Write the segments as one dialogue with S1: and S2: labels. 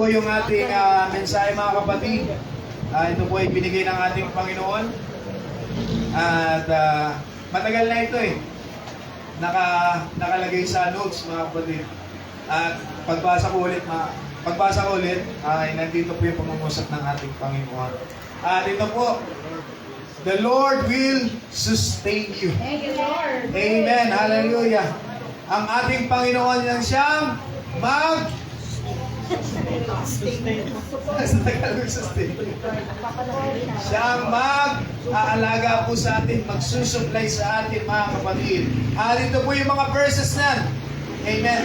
S1: Po yung ating mensahe mga kapatid. Ito po ay binigay ng ating Panginoon. At matagal na ito eh. Nakalagay sa notes mga kapatid. At pagbasa ko ulit, ay nandito po yung pangungusap ng ating Panginoon. At ito po, the Lord will sustain you.
S2: Thank you, Lord.
S1: Amen. Hallelujah. Ang ating Panginoon yan siyang siyang mag-aalaga po sa atin, magsusupply sa atin mga kapatid. Dito po yung mga verses na. Amen.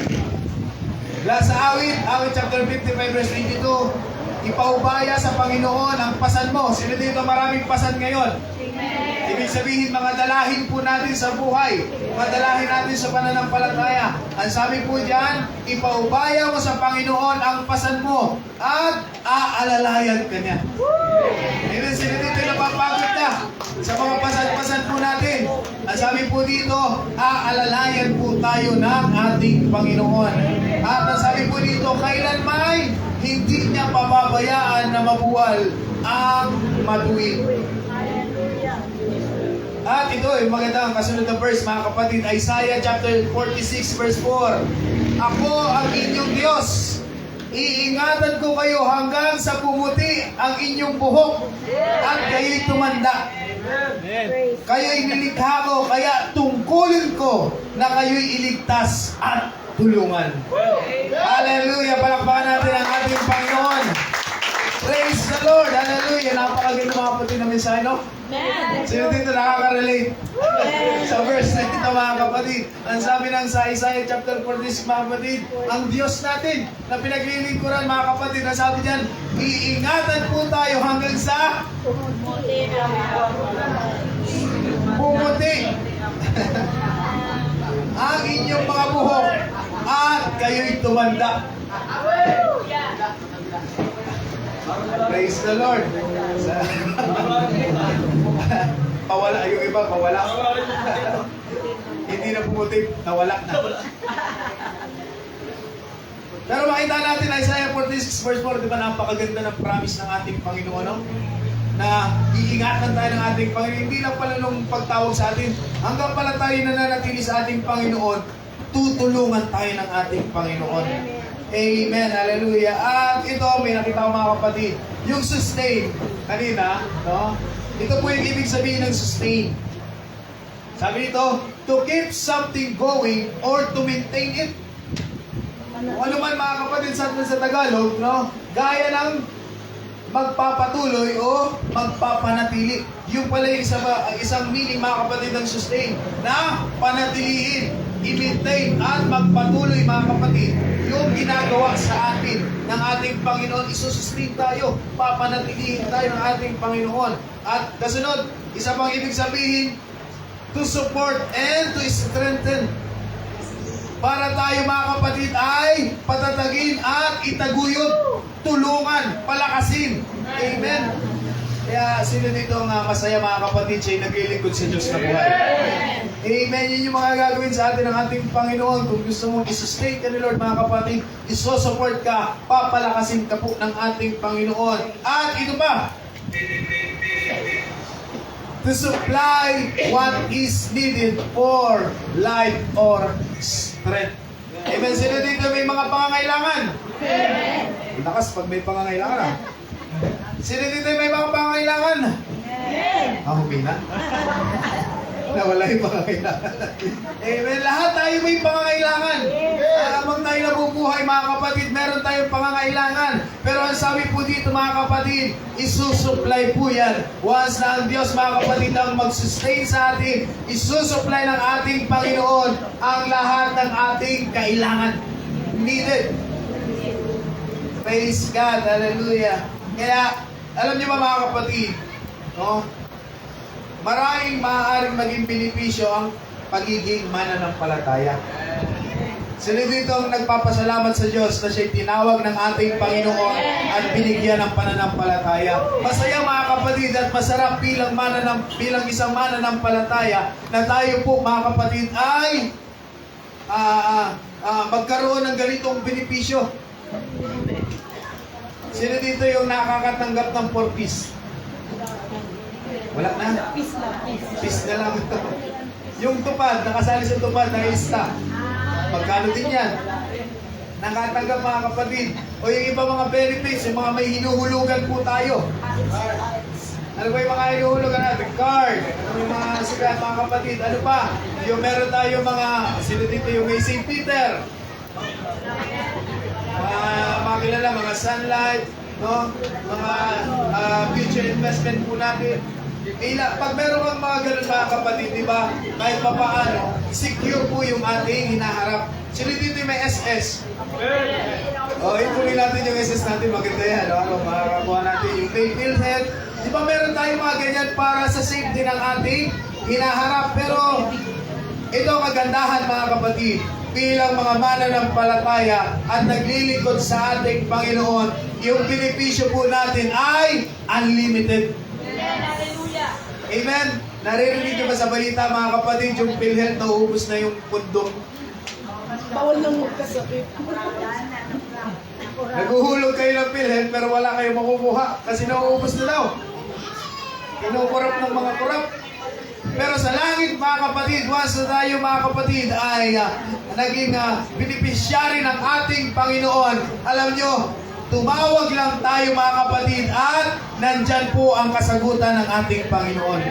S1: Sa awit chapter 55 verse 22, ipaubaya sa Panginoon ang pasan mo. Sino dito maraming pasan ngayon?
S2: Amen.
S1: Ibig sabihin, mga dalahin po natin sa buhay, mga dalahin natin sa pananampalataya. Ang sabi po diyan, ipaubaya mo sa Panginoon ang pasan mo at aalalayan ka niya. Amen. Sino dito napapagod na sa mga pasan-pasan po natin? Ang sabi po dito, aalalayan po tayo ng ating Panginoon. At ang sabi po dito, kailanman hindi niya pababayaan na mabuwal ang matuwid. At ito ay magandang kasunod na verse mga kapatid, Isaiah chapter 46 verse 4. Ako ang inyong Diyos, iingatan ko kayo hanggang sa pumuti ang inyong buhok at kayo'y tumanda. Kayo'y nilikha ko, kaya tungkulin ko na kayo'y iligtas at tulungan. Hallelujah! Palakpakan natin ang ating Panginoon. Praise the Lord! Hallelujah! Napakaganda mga kapatid na mensahe, no? Sino dito nakaka-relate? Sa verse na ito mga kapatid, ang sabi ng sa Isaiah chapter 46 mga kapatid, ang Diyos natin na pinaglilingkuran mga kapatid, na sabi diyan, iingatan po tayo hanggang sa pumuti ang inyong mga buhok at kayo'y tumanda. Praise the Lord. Pawala, yung iba, pawala. Hindi na pumutik, nawala na. Pero makita natin Isaiah 46 verse 4, di ba napakaganda ng promise ng ating Panginoon, no? Na iingatan tayo ng ating Panginoon. Hindi lang pala nung pagtawag sa atin, hanggang pala tayo nananatili sa ating Panginoon, tutulungan tayo ng ating Panginoon. Amen. Hallelujah. At ito, may nakita ko mga kapatid, yung sustain, kanina, no? Ito po yung ibig sabihin ng sustain. Sabi nito, to keep something going or to maintain it. Kung ano man mga kapatid sa Tagalog, no? Gaya ng magpapatuloy o magpapanatili. Yung pala yung isang meaning mga kapatid ng sustain, na panatilihin, i-maintain at magpatuloy mga kapatid. Yung ginagawa sa atin ng ating Panginoon, isusustain tayo, papanatilihin tayo ng ating Panginoon. At kasunod, isa pang ibig sabihin, to support and to strengthen. Para tayo mga kapatid ay patatagin at itaguyod, tulungan, palakasin. Amen. Kaya sino dito nga masaya mga kapatid siya'y naglilingkod sa Diyos na buhay. Amen. Yun yung mga gagawin sa atin ng ating Panginoon. Kung gusto mong isustain ka ni Lord mga kapatid, isusupport ka, papalakasin ka po ng ating Panginoon. At ito pa, to supply what is needed for life or strength. Amen. Sino dito may mga pangangailangan? Amen. Lakas pag may pangangailangan ah. Sino dito may mga pangangailangan? Amen. Humina. Nawala yung pangangailangan. Amen. Lahat tayo may pangangailangan. Habang tayo nabubuhay mga kapatid, meron tayong pangangailangan. Pero ang sabi po dito mga kapatid, isusupply po yan. Once na ang Diyos mga kapatid ang mag-sustain sa atin, isusupply ng ating Panginoon ang lahat ng ating kailangan. Needed. Praise God. Hallelujah. Kaya, alam niyo ba mga kapatid, no? Maraming maaaring maging benepisyo ang pagiging mananampalataya. Sino dito ang nagpapasalamat sa Diyos na siya'y tinawag ng ating Panginoon at binigyan ng pananampalataya? Masaya mga kapatid at masarap bilang isang mananampalataya na tayo po mga kapatid ay magkaroon ng ganitong benepisyo. Sino dito yung nakakatanggap ng 4-piece? Wala na? Piece na lang ito. Yung tupad, nakasali sa tupad na ista. Magkano din yan? Nakatanggap mga kapatid. O yung iba mga benefits, yung mga may hinuhulugan po tayo. Ano ba yung mga hinuhulugan natin? Card. Ano yung mga sikat mga kapatid? Ano pa? Yung meron tayo mga, sino dito yung may St. Peter. Mga kilala, mga Sunlight, no? Mga future investment po natin. Pag meron kang mga ganun mga kapatid, di ba? Kahit pa paano, secure po yung ating hinaharap. Sino dito yung may SS? Ituloy natin yung SS natin, maganda yan. Ano, makakakuha natin yung may PhilHealth. Di ba meron tayong mga ganyan para sa safety ng ating hinaharap? Pero ito ang kagandahan mga kapatid. Bilang mga mananampalataya at naglilingkod sa ating Panginoon, yung benepisyo po natin ay unlimited. Amen? Naririnig niyo ba sa balita mga kapatid, yung PhilHealth na uubos na yung pundo?
S2: Bawal nang magkasakit.
S1: Naguhulog kayo ng PhilHealth pero wala kayong makukuha kasi nauubos na daw. Kinukurap ng mga kurap. Pero sa langit mga kapatid, once na tayo mga kapatid ay naging beneficiary ng ating Panginoon, alam nyo, tumawag lang tayo mga kapatid at nandyan po ang kasagutan ng ating Panginoon.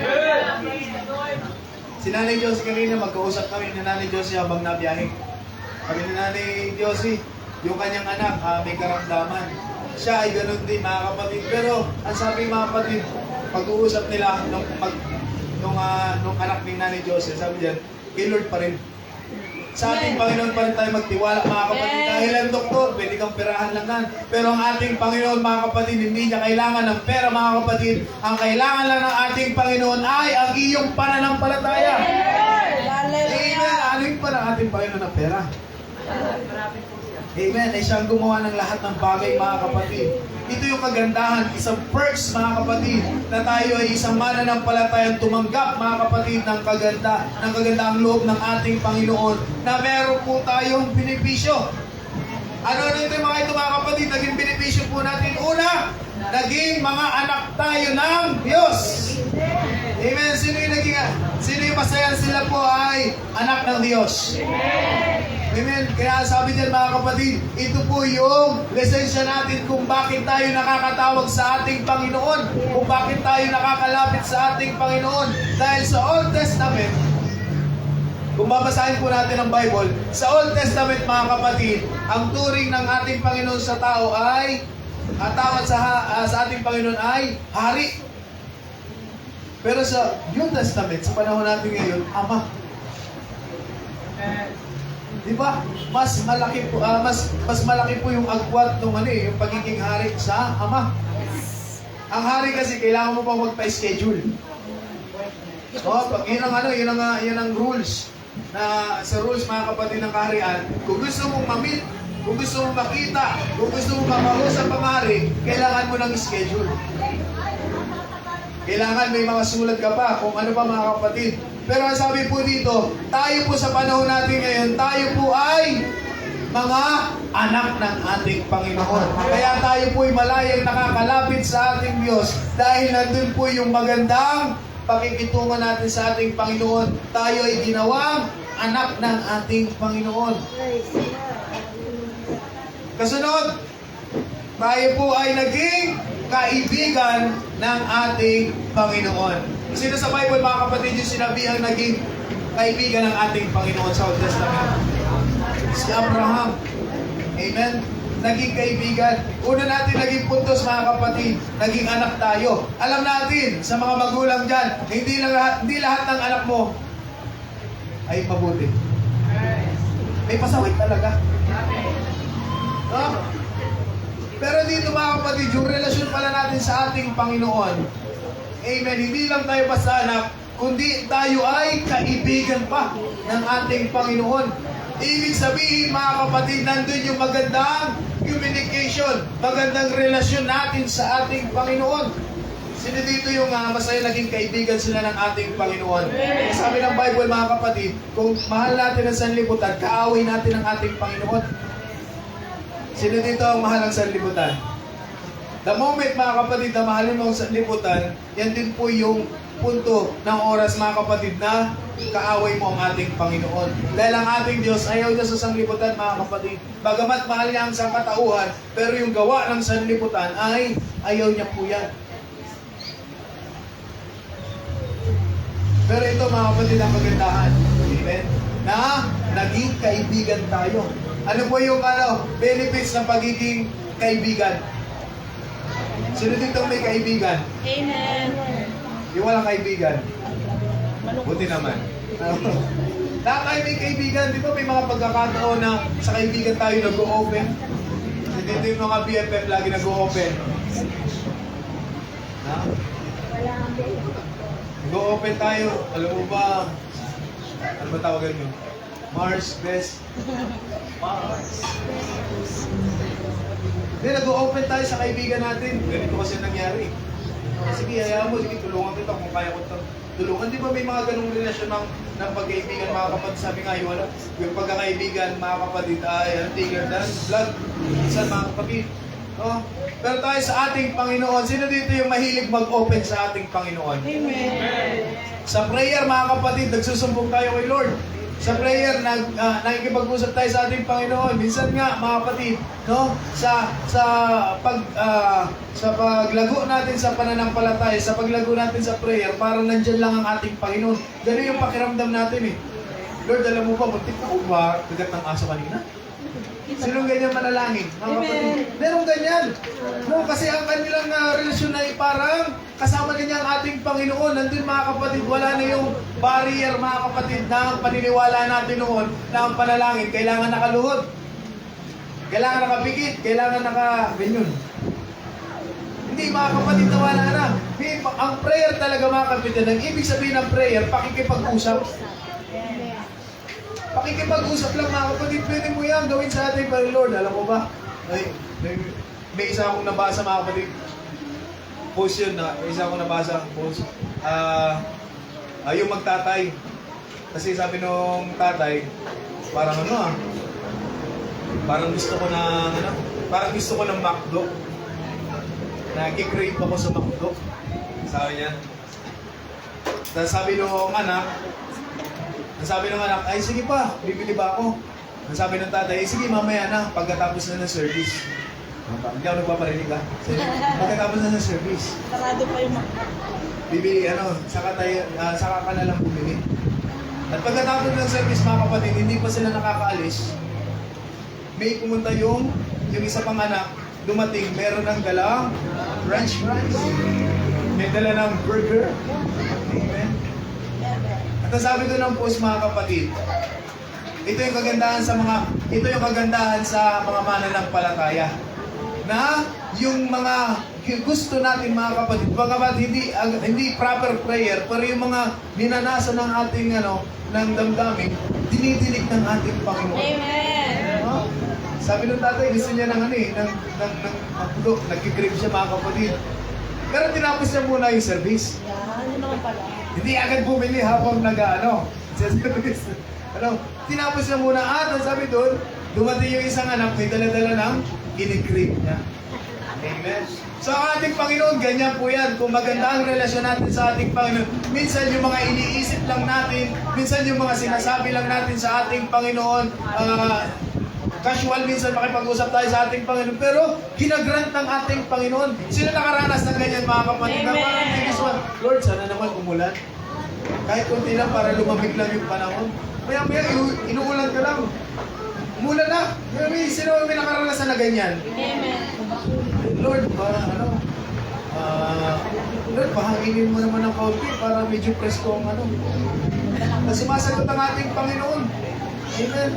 S1: Si Nanay Josie kanina, magkausap kami ni Nanay Josie habang nabiyahe. Sabi ni Nanay Josie, yung kanyang anak may karamdaman. Siya ay ganun din mga kapatid. Pero ang sabi mga kapatid, pag-uusap nila nung anak ni Nanay Josie, sabi diyan, kay Lord pa rin. Sa ating Panginoon pa rin tayo magtiwala mga kapatid. Dahil ang doktor, pwede kang perahan lang yan. Pero ang ating Panginoon mga kapatid, hindi niya kailangan ng pera mga kapatid. Ang kailangan lang ng ating Panginoon ay ang iyong pananampalataya. Amen. Ano yung pa ng ating Panginoon ng pera? Amen. Ay siyang gumawa ng lahat ng bagay mga kapatid. Ito yung kagandahan, isang perks mga kapatid, na tayo ay isang mananampalatayang tumanggap mga kapatid ng kagandahang loob ng ating Panginoon na meron po tayong benepisyo. Ano ito mga ito mga kapatid, naging benepisyo po natin. Una, naging mga anak tayo ng Diyos. Amen. Sino yung masaya sila po ay anak ng Diyos? Amen. Kaya sabi diyan mga kapatid, ito po yung lisensya natin kung bakit tayo nakakatawag sa ating Panginoon, kung bakit tayo nakakalapit sa ating Panginoon. Dahil sa Old Testament, kung babasahin po natin ang Bible, sa Old Testament mga kapatid, ang turing ng ating Panginoon sa tao ay, ang tawag sa ating Panginoon ay hari. Pero sa New Testament, sa panahon natin ngayon, Ama. Di ba? Mas malaki po yung agwat ng yung pagiging hari sa Ama. Ang hari kasi kailangan mo pa magpa-schedule. Yun ang rules. Na sa rules mga kapatid ng kaharian, kung gusto mong mamit, kung gusto mong makita, kung gusto mong makausap ang hari, kailangan mo ng schedule. Kailangan may mga sulat ka pa kung ano pa mga kapatid. Pero ang sabi po dito, tayo po sa panahon natin ngayon, tayo po ay mga anak ng ating Panginoon. Kaya tayo po ay malayang nakakalapit sa ating Diyos dahil nandun po yung magandang pakikitungan natin sa ating Panginoon. Tayo ay ginawang anak ng ating Panginoon. Kasunod, tayo po ay naging kaibigan ng ating Panginoon. Sino sa Bible mga kapatid yung sinabihang naging kaibigan ng ating Panginoon sa Old Testament? Si Abraham. Amen? Naging kaibigan. Una natin naging puntos mga kapatid, naging anak tayo. Alam natin sa mga magulang dyan, hindi lahat ng anak mo ay mabuti. May pasaway talaga. No? Pero dito mga kapatid, yung relasyon pala natin sa ating Panginoon, amen, hindi lang tayo basta anak, kundi tayo ay kaibigan pa ng ating Panginoon. Ibig sabihin mga kapatid, nandun yung magandang communication, magandang relasyon natin sa ating Panginoon. Sino dito yung masaya naging kaibigan sila ng ating Panginoon? Sabi ng Bible mga kapatid, kung mahal natin ang sanlibutan, kaaway natin ang ating Panginoon. Sino dito ang mahal ang sanlibutan? The moment mga kapatid na mahalin mo ang sanlibutan, yan din po yung punto ng oras mga kapatid na kaaway mo ang ating Panginoon. Dahil ang ating Diyos ayaw niya sa sanlibutan mga kapatid. Bagamat mahal niya ang sangkatauhan, pero yung gawa ng sanlibutan ay ayaw niya po yan. Pero ito mga kapatid ang kagandahan. Amen? Na naging kaibigan tayo. Ano po yung benefits ng pagiging kaibigan? Sino dito may kaibigan?
S2: Amen.
S1: Yung walang kaibigan? Buti naman. Lahat tayo may kaibigan. Di ba may mga pagkakataon na sa kaibigan tayo nag-o-open? Dito yung mga BFF lagi nag-o-open. Ha? Nag-o-open tayo. Alam mo ba? Ano ba tawagan nyo? Mars, Best. Mars. Hindi, nag-open tayo sa kaibigan natin. Ganito kasi nangyari. Sige, hayaan mo. Sige, tulungan kita kung kaya ko tulungan. Di ba may mga ganong relasyon ng pagkaibigan, mga kapatid? Sabi nga, yung pagkakaibigan, mga kapatid, ay bigger than blood. Minsan, mga kapatid. No? Pero tayo sa ating Panginoon, sino dito yung mahilig mag-open sa ating Panginoon?
S2: Amen.
S1: Sa prayer, mga kapatid, nagsusumbong tayo kay Lord. Sa prayer, nakikipag-usap tayo sa ating Panginoon. Minsan nga, mga kapatid, no? Sa paglago natin sa pananampalataya, sa paglago natin sa prayer, parang nandyan lang ang ating Panginoon. Ganun yung pakiramdam natin eh. Lord, alam mo ba, muntik ako ba kagat ng aso kanina? Sinong ganyan manalangin? Mga kapatid, merong ganyan. No, kasi ang kanilang relasyon ay parang kasama niya ang ating Panginoon. Nandun mga kapatid, wala na yung barrier mga kapatid na paniniwala natin noon na ang panalangin kailangan nakaluhod. Kailangan nakapikit, kailangan naka-ganyan. Hindi mga kapatid, nawala na. Ang prayer talaga mga kapatid, ang ibig sabihin ng prayer, pakikipag-usap. Pakikipag-usap lang mga kapatid, pwede mo yan gawin sa ating Lord. Alam mo ba? May isa akong nabasa mga kapatid. Post yun na, may isa akong nabasa ang post. Yung magtatay. Kasi sabi nung tatay, parang parang gusto ko ng McDo. Nag-crave ako sa McDo. Sabi niya. Tapos sabi nung anak, ay sige pa, bibili ba ako? Sabi ng tatay, ay sige mamaya na, pagkatapos na ng service. Hindi ako nagpaparinig ha. Pagkatapos na ng service.
S2: Sarado pa yung
S1: Bibili, saka ka na lang bumili. At pagkatapos ng service mga kapatid, hindi pa sila nakakaalis. May pumunta yung isa pang anak, dumating, meron ng dalang French fries. May dala ng burger. Amen. At sabi doon ng post mga kapatid, ito yung kagandahan sa mga mananampalataya. Na yung mga gusto natin mga kapatid, bagamat hindi proper prayer, pero yung mga ninanasa ng ating ng damdamin, dinidinig ng ating Panginoon.
S2: Amen.
S1: Sabi ng tatay, gusto niya ng McDo, nagkikrib siya mga kapatid. Pero tinapos niya muna yung service.
S2: Yan, naman pala.
S1: Hindi agad bumili habang tinapos niya muna at sabi doon, dumating yung isang anak, may dala-dala ng kinikrib niya. Amen. So ang ating Panginoon, ganyan po yan. Kung maganda ang relasyon natin sa ating Panginoon, minsan yung mga iniisip lang natin, minsan yung mga sinasabi lang natin sa ating Panginoon, casual minsan makipag-usap tayo sa ating Panginoon, pero ginagrant ng ating Panginoon. Sino nakaranas ng ganyan mga kapatid? Na parang this one, Lord, sana naman umulan. Kahit kunti lang para lumamig lang yung panahon. Maya-maya, inuulan ka lang. Umulan na. Sino may nakaranasan na ganyan?
S2: Amen.
S1: Lord, Lord, pahanginin mo naman ng kaunti para medyo presko ang na sumasagot ang ating Panginoon. Amen.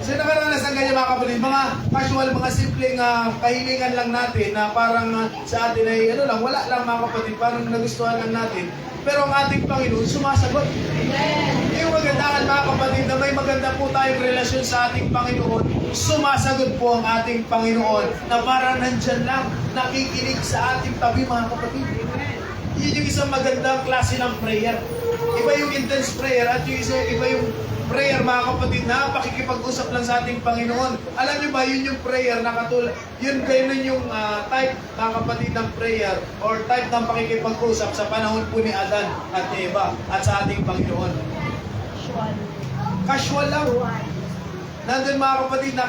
S1: So nakaranas ng ganyan mga kapatid, mga casual, mga simpleng kahilingan lang natin na parang sa atin ay wala lang mga kapatid, parang nagustuhan lang natin. Pero ang ating Panginoon sumasagot. Yung magandahan mga kapatid na may maganda po tayong relasyon sa ating Panginoon, sumasagot po ang ating Panginoon na parang nandyan lang, nakikinig sa ating tabi mga kapatid. Yun yung isang magandang klase ng prayer. Iba yung intense prayer at yung iba yung prayer, mga kapatid, na pakikipag-usap lang sa ating Panginoon. Alam niyo ba, yun yung prayer na katulad, yun yung type, mga kapatid, ng prayer or type ng pakikipag-usap sa panahon po ni Adan at ni Eva at sa ating Panginoon.
S2: Sure.
S1: Casual lang. Nandun, mga kapatid, na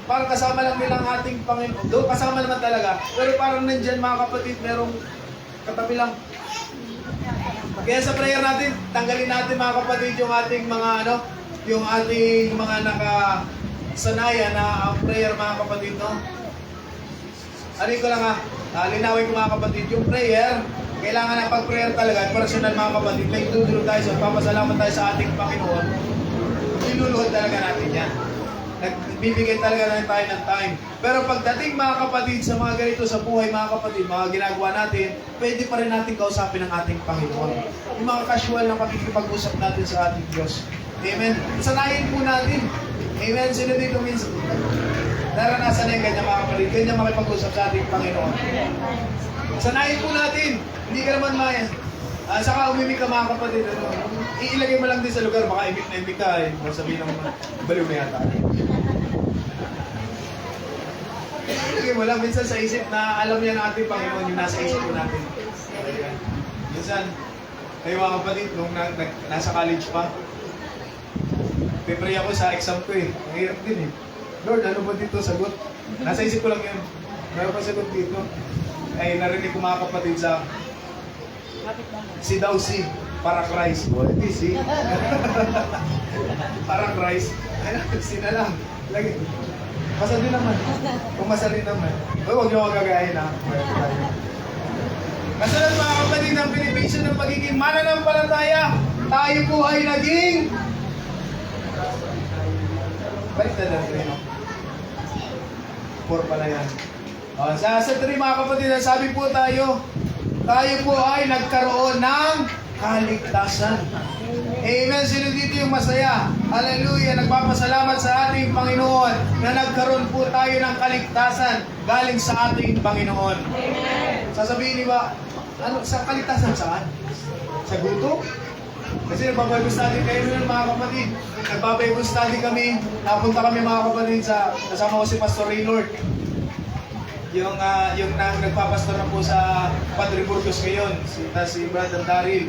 S1: parang kasama lang nilang ating Panginoon. Doon kasama naman talaga. Pero parang nandyan, mga kapatid, merong katabi lang. Kaya sa prayer natin, tanggalin natin, mga kapatid, yung ating mga yung ating mga nakasanaya na prayer, mga kapatid, no? Ano ko lang linawin ko, mga kapatid, yung prayer, kailangan ng pag-prayer talaga, personal, mga kapatid, like dudulog tayo sa papasalamat tayo sa ating Panginoon, iluluhod talaga natin yan. Nagbibigay talaga na tayo ng time. Pero pagdating, mga kapatid, sa mga ganito sa buhay, mga kapatid, mga ginagawa natin, pwede pa rin natin kausapin ang ating Panginoon. Yung mga casual na pakikipag-usap natin sa ating Diyos. Amen? Sanayin po natin. Amen? Sino dito minsan? Naranasan na yung ganyan, mga kapatid. Ganyan makipag-usap sa ating Panginoon. Sanayin po natin. Hindi ka naman maya. Saka umimik ka, mga kapatid. Iilagay mo lang din sa lugar, baka imik na imik ka. Sabihin ng baliw na yata. Iilagay mo lang minsan sa isip na alam niya ng ating Panginoon yung nasa isip ko natin. Minsan, kayo mga kapatid, nung nasa college pa, pipray ako sa exam ko eh. Ang hirap din eh. Lord, ano ba dito sagot? Nasa isip ko lang yun. Meron pa sagot dito. Ay narinig ko, mga kapatid, sa si daw si para Christ. O, hindi si. Para Christ. Ay, si na lang. Lagi. Masali naman. Kung masali naman. Uy, huwag niyo magagahin ha. Kasalan, mga kapatid, ng benepisyo ng pagiging mananampalataya, tayo po ay naging balik na lang rin, no? 4 pala yan. Sa 3, mga kapatid, sabi po tayo po ay nagkaroon ng kaligtasan. Amen. Sino dito yung masaya? Hallelujah. Nagpapasalamat sa ating Panginoon na nagkaroon po tayo ng kaligtasan galing sa ating Panginoon. Amen. Sasabihin niyo ba, sa kaligtasan saan? Sa gutom? Kasi nagbabible study kayo nun, mga kapatid. Nagbabible study kami. Napunta kami, mga kapatid, kasama ko si Pastor Raylord. Yung nagpapastor na po sa Padre Burgos ngayon, si Brother Daryl.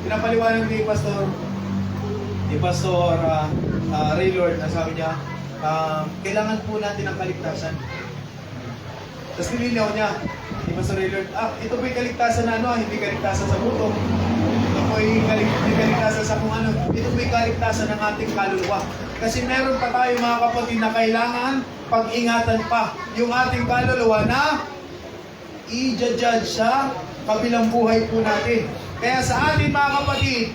S1: Pinapaliwanag ni Pastor Raylord na sabi niya, kailangan po natin ng kaligtasan. Tapos nilinaw niya, ni Pastor Raylord, ito po'y kaligtasan na hindi kaligtasan sa gutom. Ito po'y kaligtasan sa kung ano. Ito po'y kaligtasan ng ating kaluluwa. Kasi meron pa tayo, mga kapatid, na kailangan pag-ingatan pa yung ating kaluluwa na i-judge sa kabilang buhay po natin. Kaya sa atin, mga kapatid,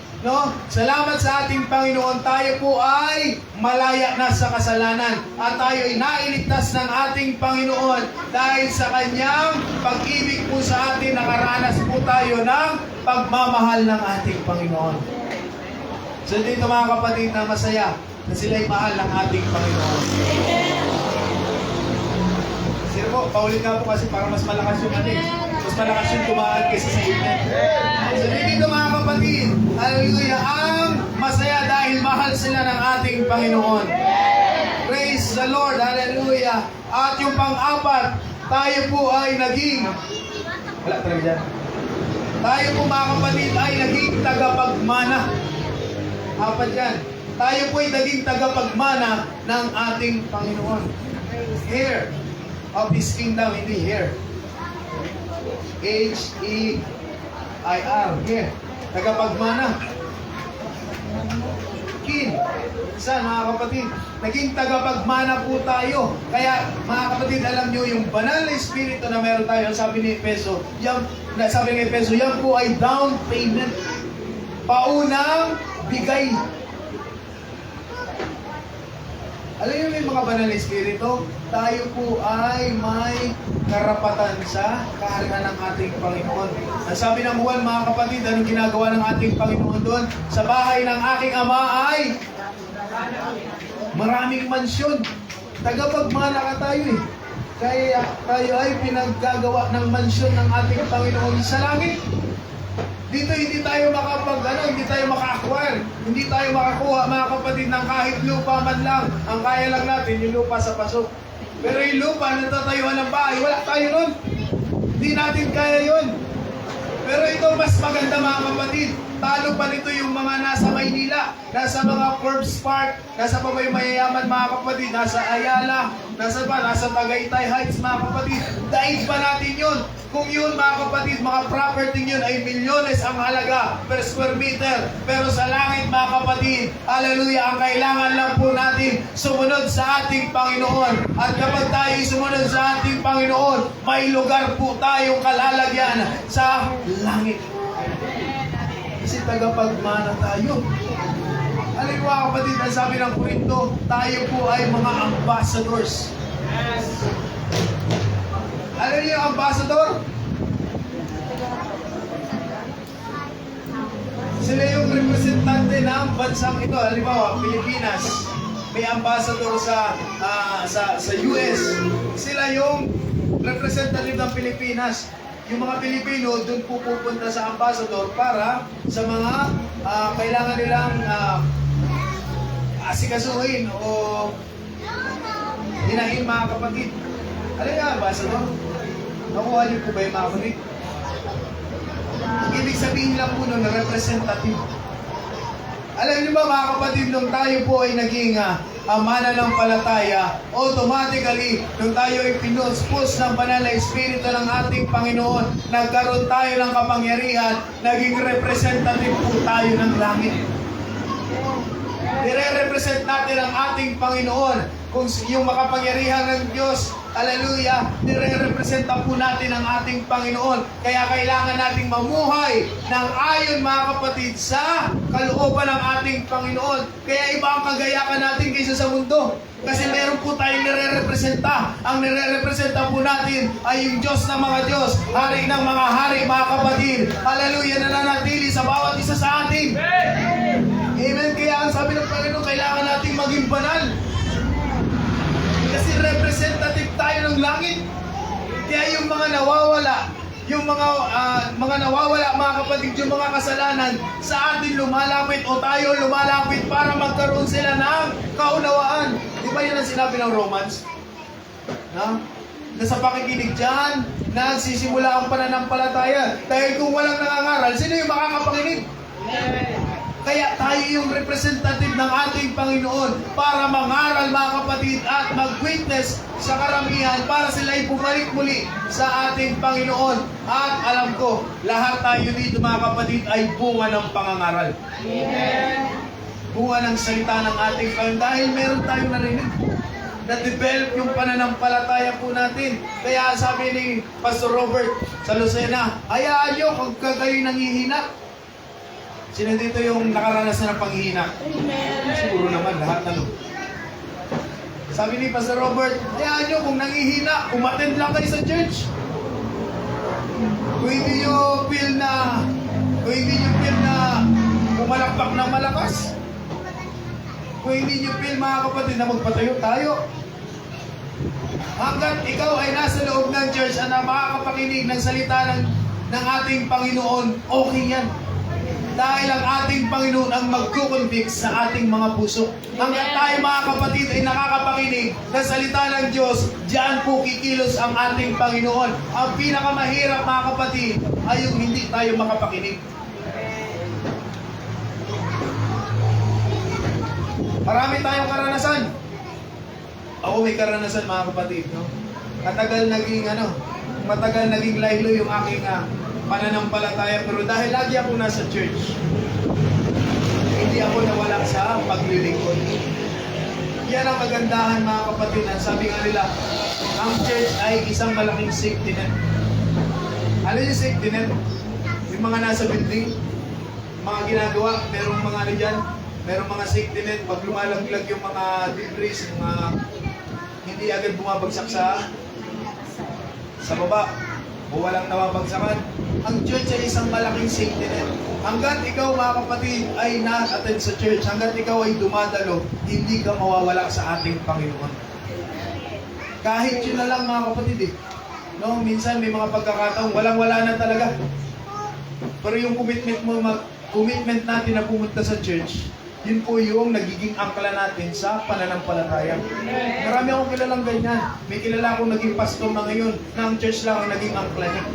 S1: salamat sa ating Panginoon, tayo po ay malaya na sa kasalanan at tayo ay nailigtas ng ating Panginoon dahil sa kanyang pag-ibig po sa atin, nakaranas po tayo ng pagmamahal ng ating Panginoon. So dito, mga kapatid, na masaya na sila'y mahal ng ating Panginoon. Sino po, paulit nga po kasi para mas malakas yung mas malakas yung tumaan kaysa sa amen. So dito, mga kapatid, hallelujah, ang masaya dahil mahal sila ng ating Panginoon. Praise the Lord, hallelujah. At yung pang-apat, tayo po ay naging, wala talaga dyan. Tayo po, mga kapatid, ay naging tagapagmana. Apat yan. Tayo po ay naging tagapagmana ng ating Panginoon. Here of His kingdom, hindi here. H-E-I-R. Here. Tagapagmana. King. Saan, mga kapatid? Naging tagapagmana po tayo. Kaya, mga kapatid, alam nyo, yung banal na espiritu na meron tayo, sabi ni Efeso, yan po ay down payment. Paunang bigay. Alam niyo, may mga banal na espiritu, tayo po ay may karapatan sa kaharian ng ating Panginoon. Ang sabi ng Juan, mga kapatid, anong ginagawa ng ating Panginoon doon? Sa bahay ng aking Ama ay maraming mansyon. Tagapagmana ka tayo eh. Kaya tayo ay pinaggagawa ng mansyon ng ating Panginoon sa langit. Dito hindi tayo hindi tayo maka-acquire. Hindi tayo makakuha, mga kapatid, ng kahit lupa man lang. Ang kaya lang natin, yung lupa sa pasok. Pero yung lupa, natatayuan ng bahay, wala tayo nun. Hindi natin kaya yun. Pero ito mas maganda, mga kapatid. Talo pa nito yung mga nasa Maynila, nasa mga Forbes Park, nasa pa ba yung mayayaman, mga kapatid, nasa Ayala, nasa Tagaytay Heights, mga kapatid. Daig pa natin yun. Kung yun, mga kapatid, mga property yun ay milyones ang halaga per square meter. Pero sa langit, mga kapatid, hallelujah, ang kailangan lang po natin sumunod sa ating Panginoon. At kapag tayo sumunod sa ating Panginoon, may lugar po tayong kalalagyan sa langit. Kasi tagapagmana tayo. Alam mo, mga kapatid, ang sabi ng Korinto, tayo po ay mga ambassadors. Alam niyo yung ambassador? Sila yung representante ng bansang ito. Halimbawa, Pilipinas. May ambassador sa US. Sila yung representative ng Pilipinas. Yung mga Pilipino doon po pupunta sa ambassador para sa mga kailangan nilang asikasuhin o hinahin, mga kapatid. Alam nga, ambassador? Nakuha niyo po ba yung mga kapatid? Ibig sabihin lang po nun na representative. Alam niyo ba, mga kapatid, nung tayo po ay naging mananampalataya, automatically, nung tayo ay pinuspos ng banal na Espiritu ng ating Panginoon, nagkaroon tayo ng kapangyarihan, naging representative po tayo ng langit. Nire-represent natin ang ating Panginoon. Kung yung makapangyarihan ng Diyos, hallelujah, nire-representa po natin ang ating Panginoon. Kaya kailangan nating mamuhay ng ayon, mga kapatid, sa kalooban ng ating Panginoon. Kaya iba ang kagayakan natin kaysa sa mundo. Kasi meron po tayong nire-representa. Ang nire-representa po natin ay yung Diyos ng mga Diyos, Hari ng mga hari, mga kapatid. Hallelujah, na nanatili sa bawat isa sa atin. Amen. Kaya ang sabi ng Panginoon, kailangan nating maging banal. Kasi representative tayo ng langit. Kaya yung mga nawawala, mga kapatid, yung mga kasalanan sa atin lumalapit o tayo lumalapit para magkaroon sila ng kaunawaan. Di ba yun ang sinabi ng Romans? Na sa pakikinig dyan, nagsisimula ang pananampalataya. Dahil kung walang nangangaral, sino yung makakapakinig? Kaya tayo yung representative ng ating Panginoon para mangaral, mga kapatid, at mag-witness sa karamihan para sila ay bumalik muli sa ating Panginoon. At alam ko, lahat tayo dito, mga kapatid, ay bunga ng pangangaral. Amen. Bunga ng salita ng ating Panginoon. Dahil meron tayong narinig, na-develop yung pananampalataya po natin. Kaya sabi ni Pastor Robert sa Lucena, hayaan nyo kung kayo nangihina. Sino dito yung nakaranas na ng panghihina?
S2: Amen.
S1: Siguro naman, lahat na no. Sabi ni Pastor Robert, hayaan nyo kung nangihina, umattend lang kayo sa church. Kung hindi nyo feel na pumalakpak ng malakas, kung hindi nyo feel, mga kapatid, na magpatayo tayo. Hanggat ikaw ay nasa loob ng church na makakapakinig ng salita ng ating Panginoon, okay yan. Dahil ang ating Panginoon ang magkukonvict sa ating mga puso. Hanggang tayo, mga kapatid, ay nakakapakinig ng salita ng Diyos, diyan po kikilos ang ating Panginoon. Ang pinakamahirap, mga kapatid, ay yung hindi tayo makapakinig. Marami tayong karanasan. Ako may karanasan, mga kapatid. No? Matagal naging laylo yung aking pananampalataya, pero dahil lagi ako nasa church, hindi ako nawala sa paglilingkod. Yan ang kagandahan, mga kapatid. Sabi nga nila, ang church ay isang malaking safety net. Ano yung safety net? Yung mga nasa building, mga ginagawa, merong mga ano dyan, merong mga safety net. Pag lumalaglag yung mga debris, hindi agad bumabagsak sa baba, o walang nawabagsakan. Ang church ay isang malaking safety net. Hanggat ikaw, mga kapatid, ay na-attend sa church, hanggat ikaw ay dumadalo, hindi ka mawawala sa ating Panginoon. Kahit yun na lang, mga kapatid, no? Minsan may mga pagkakataong walang-wala na talaga. Pero yung commitment natin na pumunta sa church, yun po yung nagiging angkla natin sa pananampalataya. Marami akong kilalang ganyan. May kilala akong naging pastor na ngayon na ang church lang ang naging angkla niya.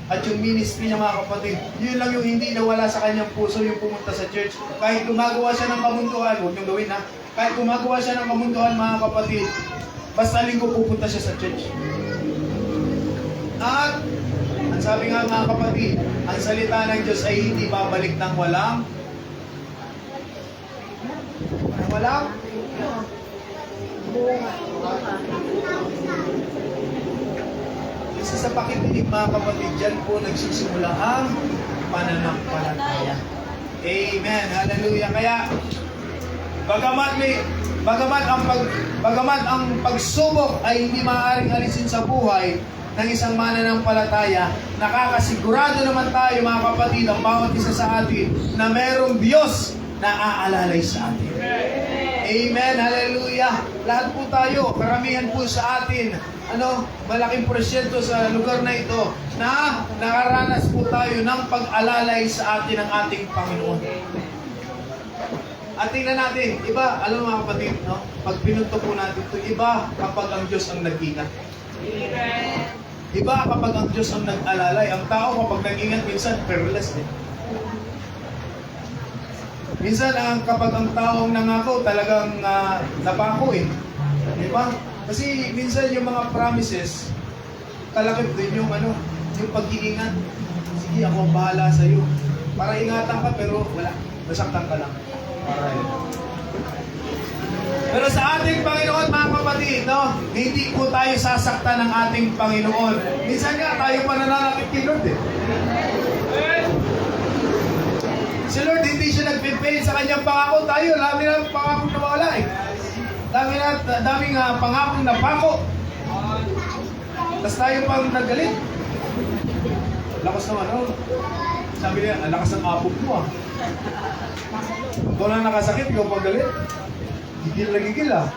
S1: At yung ministry niya, mga kapatid, yun lang yung hindi nawala sa kanyang puso, yung pumunta sa church. Kahit gumagawa siya ng kamunduhan, huwag niyong gawin ha. Kahit gumagawa siya ng kamunduhan, mga kapatid, basta linggo pupunta siya sa church. At ang sabi nga, mga kapatid, ang salita ng Diyos ay hindi babalik ng walang
S2: Bunga.
S1: isa sa pakikinig, mga kapatid, dyan po nagsisimula ang pananampalataya. Amen. Hallelujah. Kaya, bagamat ang pagsubok ay hindi maaaring alisin sa buhay ng isang mananampalataya, nakakasigurado naman tayo, mga kapatid, ang bawat isa sa atin na merong Diyos na aalalay sa atin. Amen. Hallelujah. Lahat po tayo, karamihan po sa atin, malaking porsyento sa lugar na ito na nakaranas po tayo ng pag-alalay sa atin ng ating Panginoon. At tingnan natin, iba, alam mga kapatid, pag pinunto po natin ito, iba kapag ang Diyos ang nag-ingat. Iba kapag ang Diyos ang nag-alalay. Ang tao kapag nag-ingat, minsan perilous din. Minsan, kapag ang taong nangako, talagang napako eh. Di ba? Kasi minsan yung mga promises, kalakip din yung pag-iingat. Sige, ako ang bahala sa iyo. Para ingatan ka, pero wala. Nasaktan ka lang. Pero sa ating Panginoon, mga kapatid, hindi po tayo sasaktan ng ating Panginoon. Minsan nga, tayo pa nananakit kay Lord eh. Si Lord, hindi siya nag-fail sa kanyang pangako. Tayo, dami na pangako na wala eh. Daming pangakong napako. Tapos tayo pang nagalit. Lakas naman, sabi niya, ang lakas ng apog mo ah. Ikaw na nakasakit, ikaw pang galit. Gigil na gigil ah.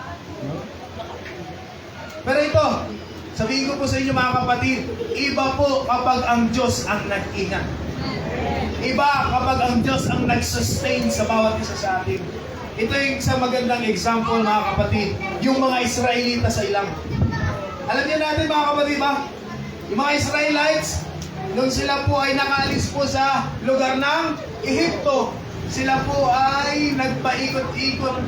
S1: Pero ito, sabihin ko po sa inyo, mga kapatid, iba po kapag ang Diyos ang nag-ingat. Iba kapag ang Diyos ang nag-sustain sa bawat isa sa atin. Ito yung isang magandang example, mga kapatid, yung mga Israelita sa ilang. Alam niyo natin, mga kapatid ba? Yung mga Israelites, nung sila po ay nakaalis po sa lugar ng Ehipto, sila po ay nagpaikot-ikot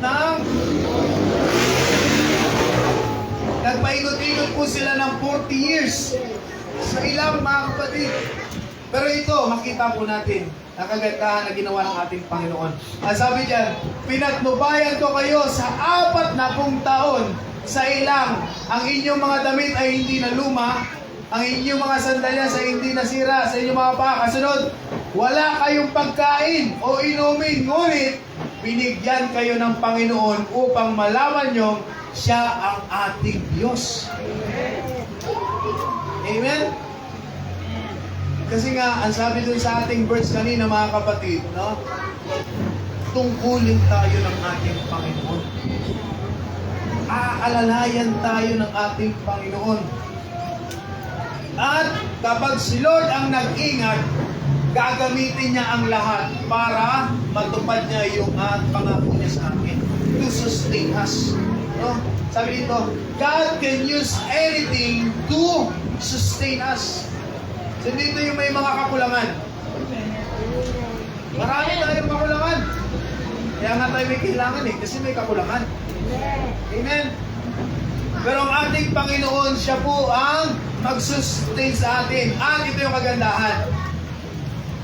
S1: po sila ng 40 years sa ilang, mga kapatid. Pero ito, makita po natin ang kagandahan na ginawa ng ating Panginoon. Ang sabi diyan, pinatnubayan ko kayo sa 40 taon sa ilang. Ang inyong mga damit ay hindi na luma, ang inyong mga sandalyas ay hindi nasira sa inyong mga paa. Kasunod, wala kayong pagkain o inumin, ngunit binigyan kayo ng Panginoon upang malaman nyo siya ang ating Diyos. Amen? Kasi nga, ang sabi dun sa ating verse kanina, mga kapatid, tungkulin tayo ng ating Panginoon. Aalalayan tayo ng ating Panginoon. At kapag si Lord ang nag-ingat, gagamitin niya ang lahat para matupad niya yung pangako niya sa atin. To sustain us. Sabi dito, God can use anything to sustain us. So dito yung may mga kakulangan. Marami tayong kakulangan. Kaya nga tayo may kailangan kasi may kakulangan. Amen? Pero ang ating Panginoon, siya po ang mag-sustain sa atin. At ito yung kagandahan.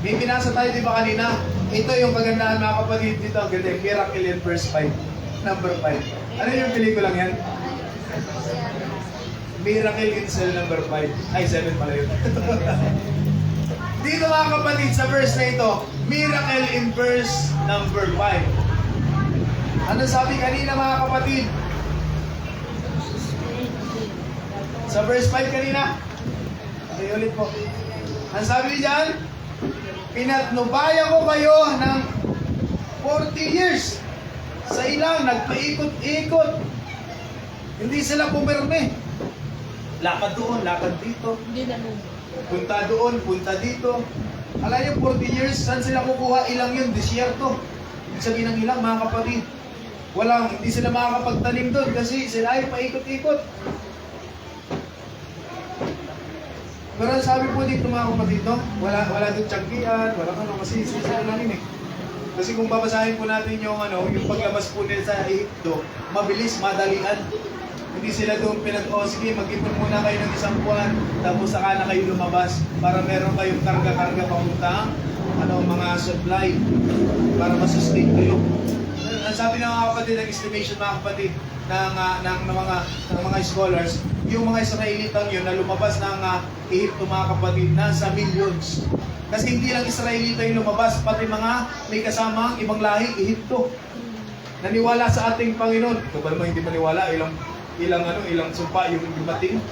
S1: May binasa tayo, di ba kanina? Ito yung kagandahan, mga kapatid, dito. Ang ganda, Miracle in verse 5. Number 5. Ano yung pelikulang yan? Miracle in Cell number 5. Ay, 7 pala yun. Dito, mga kapatid, sa verse na ito, Miracle in verse number 5. Ano sabi kanina, mga kapatid? Sa verse 5 kanina. Okay, ulit po. Ang sabi diyan, pinatnubayan ko kayo ng 40 years. Sa ilang, nagpaikot-ikot. Hindi sila pumirme. Lakad doon, lakad dito.
S2: Hindi na luma.
S1: Punta doon, punta dito. Alam niyo, 40 years, saan sila kukuha? Ilang yun? Disyerto. Ibig sabihin ng ilang, mga kapatid. Hindi sila makakapagtanim doon kasi sila ay paikot-ikot. Pero sabi po dito mga kapatid, no? Wala doon tiyangkian, wala kasi sila namin eh. Kasi kung babasahin po natin yung yung paglabas po nila sa Egypto, mabilis, madalian. Hindi sila doon sige, mag-ipon muna kayo ng isang buwan, tapos saka na kayo lumabas para meron kayong karga-karga papuntang mga supply para masustain kayo. Ang sabi ng mga kapatid, ng estimation mga kapatid ng mga scholars, yung mga Israelitang yun na lumabas ng Egypto mga kapatid, nasa millions. Kasi hindi lang Israelita yung lumabas, pati mga may kasamang ibang lahi, Egypto. Naniwala sa ating Panginoon. Ito ba naman hindi maniwala? Ilang sumpa yung dumating.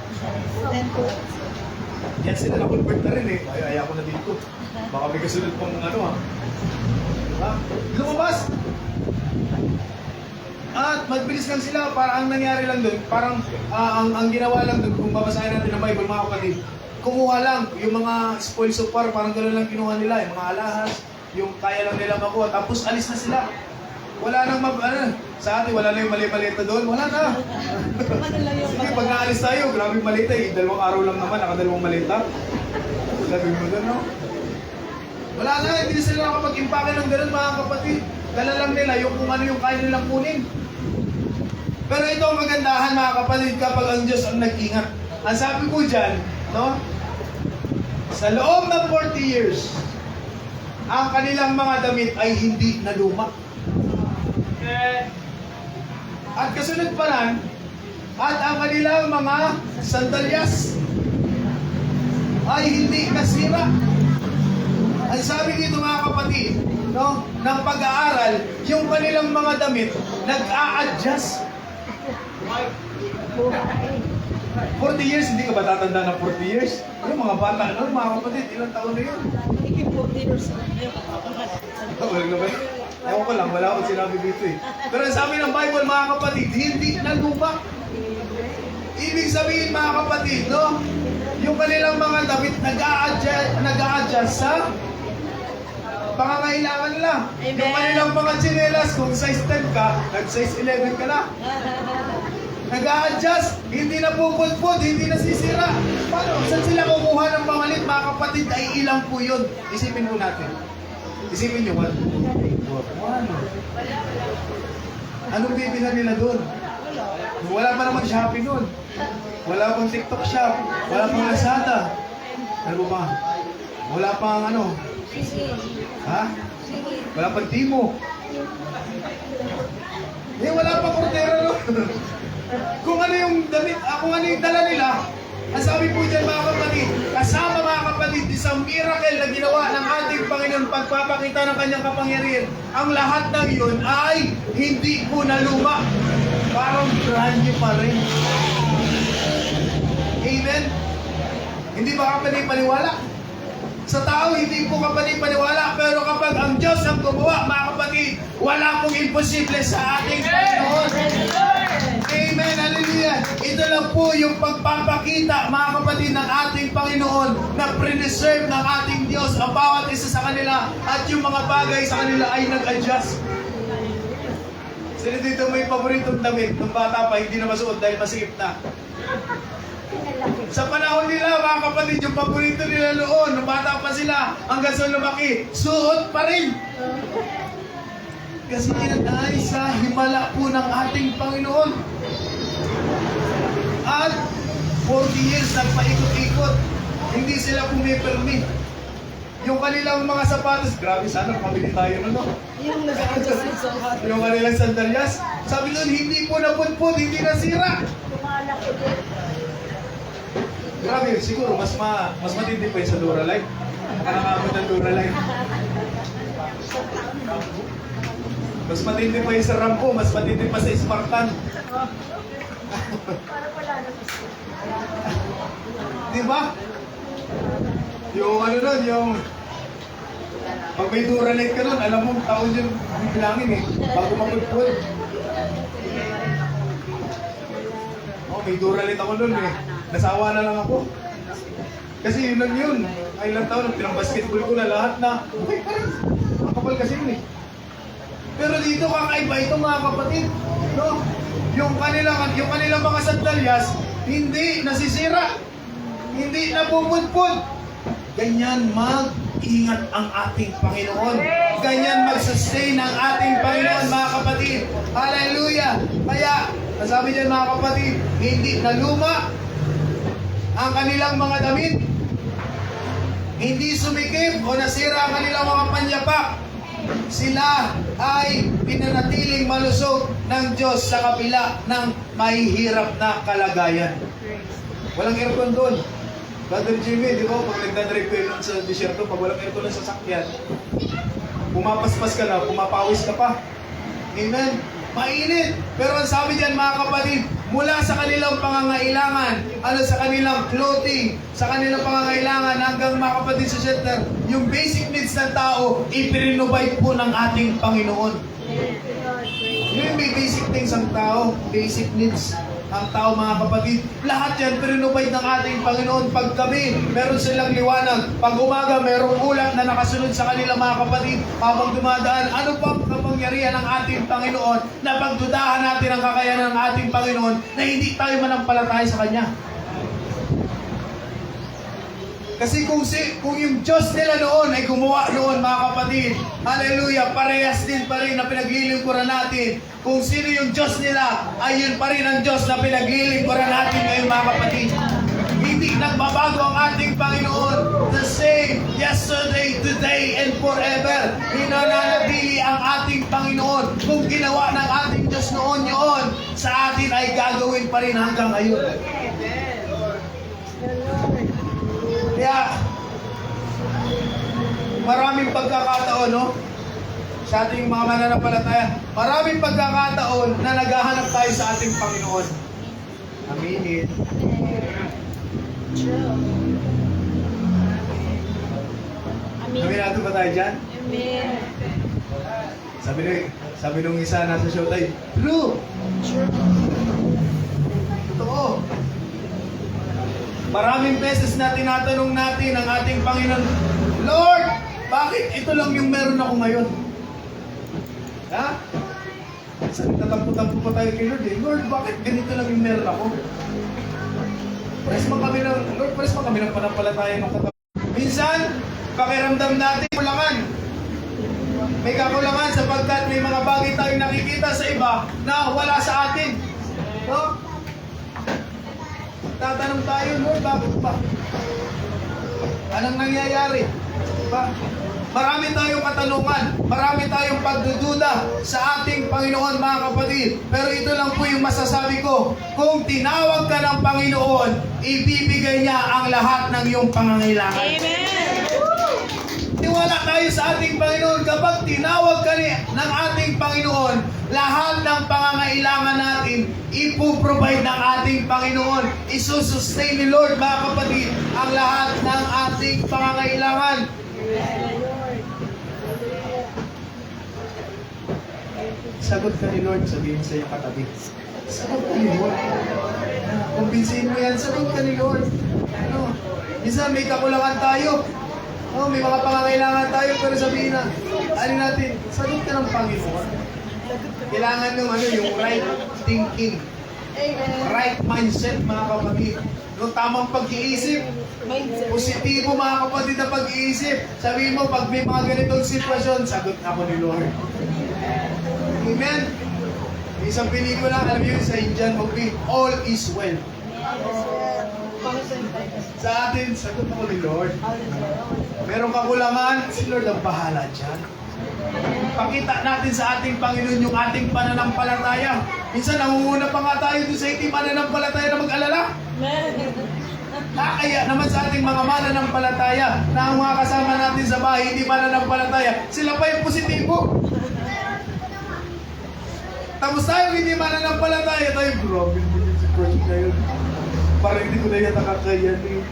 S1: Yan sila na-convert na rin eh. Ay, ako na dito. Baka may kasunod pang diba? Lumabas! At magbilis lang sila, parang ang nangyari lang doon, parang ang ginawa lang doon, kung babasahin natin ang Bible mga kapatid, kumuha lang yung mga spoil so far, parang gano'n lang kinuha nila, yung mga alahas, yung kaya lang nila makuha, tapos alis na sila. Wala nang sa atin, wala na yung mali-malita doon, wala na. Sige, pag naalis tayo, grabe malita eh, 2 araw lang naman, naka-2 malita. Sabi mo doon, no? Wala na, hindi sila nakapag-impake ng gano'n mga kapatid. Dala lang nila yung kung ano yung kaya nilang kunin. Pero ito ang magandahan mga kapatid kapag ang Diyos ang nag-ingat. Ang sabi ko dyan, no? Sa loob ng 40 years, ang kanilang mga damit ay hindi naluma. At kasunod pa lang, at ang kanilang mga sandalyas ay hindi nasira. Ang sabi dito mga kapatid, no, ng pag-aaral, yung kanilang mga damit, nag-a-adjust. 40 years, hindi ka ba tatanda ng 40 years? Yung mga bata noon, mga kapatid, ilang taon na yun? Ewan ko lang, wala akong sinabi dito eh. Pero ang sabi ng Bible, mga kapatid, hindi naluma. Ibig sabihin mga kapatid, no, yung kanilang mga damit, nag-a-adjust sa pangangailangan nila. Yung kanilang mga tsinelas, kung size 10 ka, nag-size 11 ka na. Nag-a-adjust, hindi na pupudpud, hindi na sisira. Paano? Saan sila kukuha ng pamalit, mga kapatid? Ay ilang po yun. Isipin po natin. Isipin nyo, 1, 2, 3, 4, 1. Anong bibilhan nila doon? Wala pa naman Shopee doon. Wala pang TikTok shop. Wala pang Lazada. Ano ba? Wala pang ha? Wala pang Timo. Wala pang Cordero no? Kung ano yung damit, kung ano yung dala nila, ang sabi po dyan mga kapatid, kasama mga kapatid, isang miracle na ginawa ng ating Panginoon pagpapakita ng kanyang kapangyarihan. Ang lahat ng yun ay hindi po naluma. Parang brand new pa rin. Amen? Hindi ba kapatid-paniwala? Sa tao, hindi po kapatid-paniwala. Pero kapag ang Diyos ang gumawa, mga kapatid, wala pong imposible sa ating Panginoon. Amen, hallelujah. Ito lang po yung pagpapakita, mga kapatid, ng ating Panginoon na preserve ng ating Diyos ang bawat isa sa kanila at yung mga bagay sa kanila ay nag-adjust. Sino dito may paboritong damit nung bata pa hindi na masuot dahil masikip na? Sa panahon nila, mga kapatid, yung paborito nila noon, nung bata pa sila, hanggang sa lumaki, suot pa rin. Kasi yan ay sa himala po ng ating Panginoon. At 40 years nagpaikot-ikot, hindi sila pumipermit. Yung kanilang mga sapatos, grabe sana makabili tayo no?
S2: Yung nag-a-adjust sa sapatos.
S1: Yung kanilang sandalyas, sabi doon, hindi po napudpud, hindi nasira.
S2: Lumalaki din.
S1: Grabe, siguro mas matindi pa yung sa Duralight. Nakakabot ng Duralight. Mas matindi pa yung sa Rambo, mas matindi pa sa Spartan.
S2: Para pala na
S1: Di ba? Yung nun, yung pag may Duralight ka nun, alam mo, taon yun bilangin eh, bago mapudpud. May Duralight ako nun eh. Nasawa na lang ako. Kasi yun lang yun. Ay ilang taon, pinang-basketball ko na lahat na, okay pa rin. Ang kapal kasi yun eh. Pero dito kakaiba ito mga kapatid. No? Yung kanilang mga sandalyas, hindi nasisira. Hindi napupudpud. Ganyan mag-ingat ang ating Panginoon. Ganyan mag-sustain ang ating Panginoon mga kapatid. Hallelujah! Kaya, nasabi dyan mga kapatid, hindi na luma ang kanilang mga damit. Hindi sumikip o nasira ang kanilang mga panyapak. Sila ay pinanatiling malusog ng Diyos sa kapila ng mahihirap na kalagayan. Walang aircon doon. Brother Jimmy, di ba, pag nagdadrive kayo sa disyerto, pag walang aircon sa sasakyan, pumapaspas ka na, pumapawis ka pa. Amen? Mainit. Pero ang sabi dyan mga kapatid, mula sa kanilang pangangailangan, sa kanilang clothing, sa kanilang pangangailangan hanggang mga kapatid sa shelter, yung basic needs ng tao, ipirinovide po ng ating Panginoon. Yung may basic things ang tao, basic needs ang tao mga kapatid. Lahat yan pirinovide ng ating Panginoon. Pag gabi, meron silang liwanag. Pag umaga, merong ulap na nakasunod sa kanila mga kapatid. Habang dumadaan, ano pa ang kapangyarihan ng ating Panginoon na pagdudahan natin ang kakayanan ng ating Panginoon na hindi tayo manampalataya sa Kanya? Kasi kung yung Diyos nila noon ay gumawa noon mga kapatid, hallelujah, parehas din pa rin na pinaglilingkuran natin. Kung sino yung Diyos nila, ay yun pa rin ang Diyos na pinaglilingkuran natin ngayon mga kapatid. Hindi nagbabago ang ating Panginoon. The same yesterday, today, and forever. Hinananatili ang ating Panginoon. Kung ginawa ng ating Diyos noon yun, sa atin ay gagawin pa rin hanggang ngayon. Kaya, maraming pagkakataon, no? Sa ating mga mananampalataya, maraming pagkakataon na naghahanap tayo sa ating Panginoon. Aminin. Aminado ba tayo dyan?
S2: Amen.
S1: Sabi nung isa nasa showtime, True! Totoo. Maraming beses na tinatanong natin ang ating Panginoon, Lord, bakit ito lang yung meron ako ngayon? Ha? Tatampo-tampo pa tayo kay Lord eh. Lord, bakit ganito lang yung meron ako? Pares man kami ng panampalataya ng katabi. Minsan, pakiramdam natin kulangan. May kakulangan sapagkat may mga bagay tayong nakikita sa iba na wala sa atin. No? Tatanong tayo, Lord, bakit ba? Anong nangyayari? Ba? Marami tayong katanungan, marami tayong pagdududa sa ating Panginoon mga kapatid. Pero ito lang po yung masasabi ko, kung tinawag ka ng Panginoon, ibibigay niya ang lahat ng iyong pangangailangan.
S2: Amen.
S1: Tiwala tayo sa ating Panginoon. Kapag tinawag ka ng ating Panginoon, lahat ng pangangailangan natin, ipoprovide ng ating Panginoon. Isusustain ni Lord, mga kapatid, ang lahat ng ating pangangailangan. Sagot ka ni Lord, sabihin sa iyong katabi. Sagot ka ni Lord. Kumbinsihin mo yan, sagot ka ni Lord. Ano? Minsan may kakulangan tayo. Oh, may mga pangangailangan tayo, pero sabihin na, ano natin, sagot ka ng Panginoon. Kailangan yung right thinking. Right mindset, mga kapatid. Yung tamang pag-iisip. Positibo, mga kapatid, na pag-iisip. Sabihin mo, pag may mga ganitong sitwasyon, sagot ako ni Lord. Amen? Isang pelikula, alam niyo, sa Indian movie, All is Well. Sa atin, sagot ako ni Lord. Merong kakulangan, si Lord ang bahala dyan. Pakita natin sa ating Panginoon yung ating pananampalataya. Minsan, nangunguna pa nga tayo doon sa ating pananampalataya na mag-alala. Kaya naman sa ating mga mananampalataya na ang mga kasama natin sa bahay, hindi mananampalataya, sila pa yung positibo. Tapos tayo, hindi mananampalataya tayo. Grabe mo yung situation na yun. Parang hindi ko na yata kakayanin.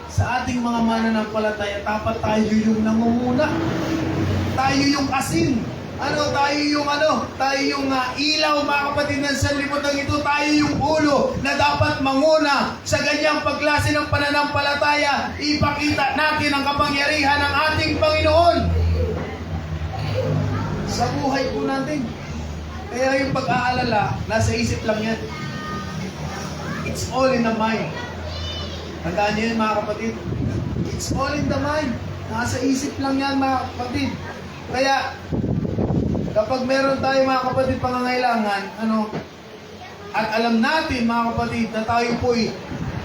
S1: Sa ating mga mananampalataya, dapat tayo yung nangunguna. Tayo yung asin. Tayo yung ilaw, mga kapatid, ng sanlibutan ito. Tayo yung ulo na dapat manguna sa ganyang pagklase ng pananampalataya. Ipakita natin ang kapangyarihan ng ating Panginoon sa buhay po natin. Kaya yung pag-aalala, nasa isip lang yan. It's all in the mind. Tandaan niyo yun, mga kapatid. It's all in the mind. Nasa isip lang yan, mga kapatid. Kaya, kapag meron tayo, mga kapatid, pangangailangan, at alam natin, mga kapatid, na tayo po'y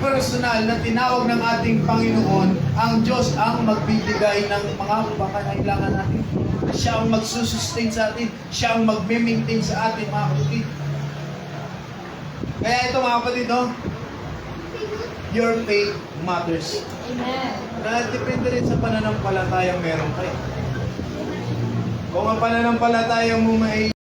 S1: personal na tinawag ng ating Panginoon, ang Diyos ang magbibigay ng mga pangangailangan natin. Siya ang magsusustain sa atin. Siya ang magme-maintain sa atin, mga kapatid. Kaya ito, mga kapatid, your faith matters.
S2: Amen.
S1: Depende rin sa pananampalatayang meron kayo. Kung ang pananampalataya mo may